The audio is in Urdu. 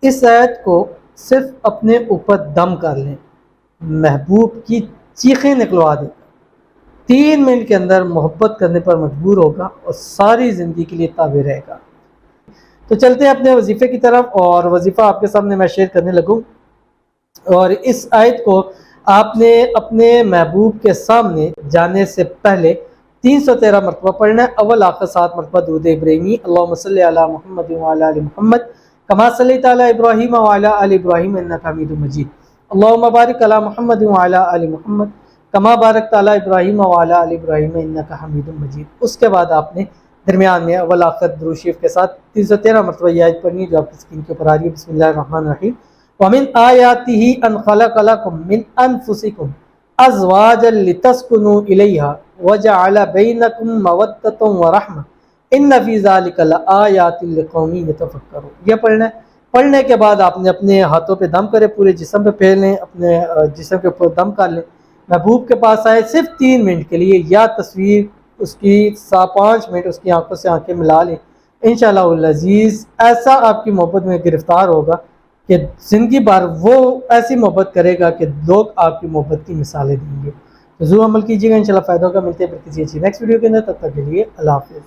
اس آیت کو صرف اپنے اوپر دم کر لیں، محبوب کی چیخیں نکلوا دیں، 3 منٹ کے اندر محبت کرنے پر مجبور ہوگا اور ساری زندگی کے لیے تابع رہے گا۔ تو چلتے ہیں اپنے وظیفے کی طرف، اور وظیفہ آپ کے سامنے میں شیئر کرنے لگوں۔ اور اس آیت کو آپ نے اپنے محبوب کے سامنے جانے سے پہلے 313 مرتبہ پڑھنا ہے، اول آخر 7 مرتبہ درود ابراہیمی، اللہم صلی علی محمد وعلی آل محمد کما صلیت علی ابراہیم وعلی آل ابراہیم انک حمید مجید، اللہم بارک علی محمد وعلی آل محمد کما بارکت علی ابراہیم وعلی آل ابراہیم انک حمید مجید۔ اس کے بعد آپ نے درمیان میں اول آخر درود شریف کے ساتھ 313 مرتبہ یہ آیت پڑھنی ہے جو آپ کی اسکرین کے اوپر آ رہی ہے۔ بسم اللہ الرحمن الرحیم، وَمِنْ آيَاتِهِ أَنْ خَلَقَ لَكُم مِّنْ أَنفُسِكُمْ أَزْوَاجًا لِتَسْكُنُوا إِلَيْهَا وَجَعَلَ بَيْنَكُم مَّوَدَّةً وَرَحْمَةً إِنَّ فِي ذَلِكَ لَآيَاتٍ لِقَوْمٍ يَتَفَكَّرُونَ۔ یہ پڑھنے کے بعد آپ نے اپنے ہاتھوں پہ دم کرے، پورے جسم پہ پھیر لیں، اپنے جسم کے اوپر دم کر لیں، محبوب کے پاس آئے صرف 3 منٹ کے لیے، یا تصویر اس کی 5 منٹ اس کی آنکھوں سے آنکھیں ملا لیں، انشاءاللہ العزیز ایسا آپ کی محبت میں گرفتار ہوگا کہ زندگی بھر وہ ایسی محبت کرے گا کہ لوگ آپ کی محبت کی مثالیں دیں گے۔ ضرور عمل کیجیے گا، انشاءاللہ فائدہ ہوگا۔ ملتے ہیں پھر کسی اچھی نیکسٹ ویڈیو کے اندر، تب تک کے لیے اللہ حافظ۔